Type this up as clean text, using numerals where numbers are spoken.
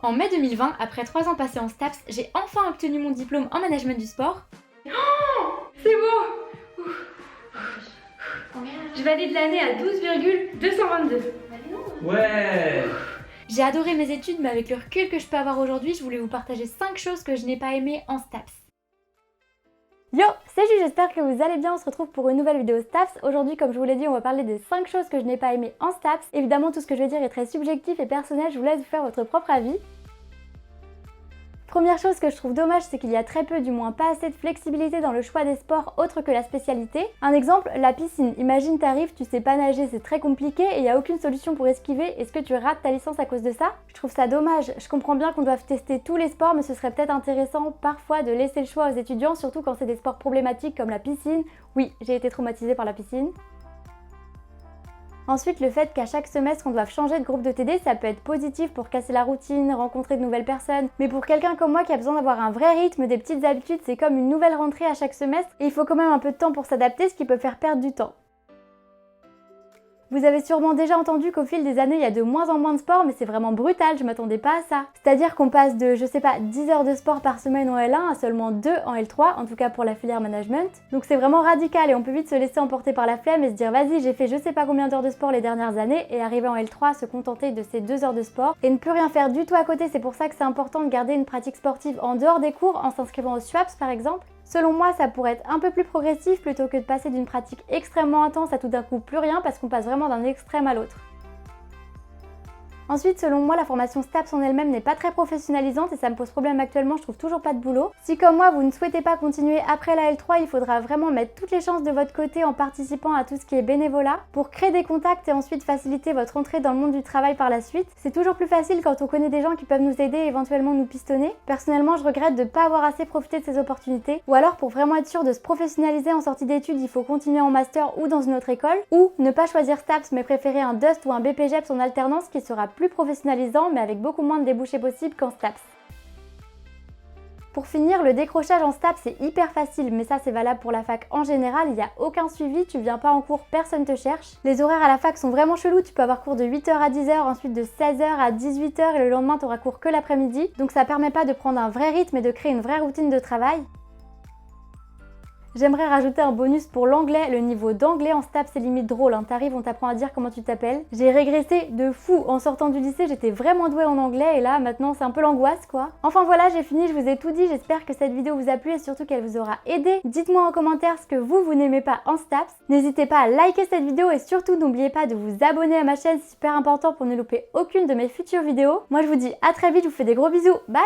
En mai 2020, après 3 ans passés en STAPS, j'ai enfin obtenu mon diplôme en management du sport. C'est beau! Je valide l'année à 12,222. Ouais. J'ai adoré mes études, mais avec le recul que je peux avoir aujourd'hui, je voulais vous partager 5 choses que je n'ai pas aimées en STAPS. Yo, c'est Jules, j'espère que vous allez bien, on se retrouve pour une nouvelle vidéo STAPS. Aujourd'hui, comme je vous l'ai dit, on va parler des 5 choses que je n'ai pas aimées en STAPS. Évidemment, tout ce que je vais dire est très subjectif et personnel, je vous laisse vous faire votre propre avis. Première chose que je trouve dommage, c'est qu'il y a très peu, du moins pas assez de flexibilité dans le choix des sports autres que la spécialité. Un exemple, la piscine. Imagine t'arrives, tu sais pas nager, c'est très compliqué et il n'y a aucune solution pour esquiver. Est-ce que tu rates ta licence à cause de ça? Je trouve ça dommage. Je comprends bien qu'on doive tester tous les sports, mais ce serait peut-être intéressant parfois de laisser le choix aux étudiants, surtout quand c'est des sports problématiques comme la piscine. Oui, j'ai été traumatisée par la piscine. Ensuite, le fait qu'à chaque semestre on doive changer de groupe de TD, ça peut être positif pour casser la routine, rencontrer de nouvelles personnes. Mais pour quelqu'un comme moi qui a besoin d'avoir un vrai rythme, des petites habitudes, c'est comme une nouvelle rentrée à chaque semestre et il faut quand même un peu de temps pour s'adapter, ce qui peut faire perdre du temps. Vous avez sûrement déjà entendu qu'au fil des années, il y a de moins en moins de sport, mais c'est vraiment brutal, je m'attendais pas à ça. C'est-à-dire qu'on passe de, je sais pas, 10 heures de sport par semaine en L1 à seulement 2 en L3, en tout cas pour la filière management. Donc c'est vraiment radical et on peut vite se laisser emporter par la flemme et se dire vas-y, j'ai fait je sais pas combien d'heures de sport les dernières années et arriver en L3 se contenter de ces 2 heures de sport et ne plus rien faire du tout à côté. C'est pour ça que c'est important de garder une pratique sportive en dehors des cours en s'inscrivant au SWAPS par exemple. Selon moi, ça pourrait être un peu plus progressif plutôt que de passer d'une pratique extrêmement intense à tout d'un coup plus rien parce qu'on passe vraiment d'un extrême à l'autre. Ensuite, selon moi, la formation STAPS en elle-même n'est pas très professionnalisante et ça me pose problème actuellement, je trouve toujours pas de boulot. Si comme moi, vous ne souhaitez pas continuer après la L3, il faudra vraiment mettre toutes les chances de votre côté en participant à tout ce qui est bénévolat pour créer des contacts et ensuite faciliter votre entrée dans le monde du travail par la suite. C'est toujours plus facile quand on connaît des gens qui peuvent nous aider et éventuellement nous pistonner. Personnellement, je regrette de ne pas avoir assez profité de ces opportunités. Ou alors, pour vraiment être sûr de se professionnaliser en sortie d'études, il faut continuer en master ou dans une autre école. Ou ne pas choisir STAPS mais préférer un DUST ou un BPGEPS en alternance qui sera plus professionnalisant mais avec beaucoup moins de débouchés possibles qu'en STAPS. Pour finir, le décrochage en STAPS c'est hyper facile, mais ça c'est valable pour la fac en général, il n'y a aucun suivi, tu viens pas en cours, personne te cherche. Les horaires à la fac sont vraiment chelous, tu peux avoir cours de 8h à 10h, ensuite de 16h à 18h et le lendemain tu auras cours que l'après-midi, donc ça permet pas de prendre un vrai rythme et de créer une vraie routine de travail. J'aimerais rajouter un bonus pour l'anglais. Le niveau d'anglais en STAPS c'est limite drôle, hein. T'arrives, on t'apprend à dire comment tu t'appelles. J'ai régressé de fou. En sortant du lycée, j'étais vraiment douée en anglais et là, maintenant, c'est un peu l'angoisse quoi. Enfin voilà, j'ai fini, je vous ai tout dit. J'espère que cette vidéo vous a plu et surtout qu'elle vous aura aidé. Dites-moi en commentaire ce que vous n'aimez pas en STAPS. N'hésitez pas à liker cette vidéo et surtout n'oubliez pas de vous abonner à ma chaîne, c'est super important pour ne louper aucune de mes futures vidéos. Moi je vous dis à très vite, je vous fais des gros bisous. Bye!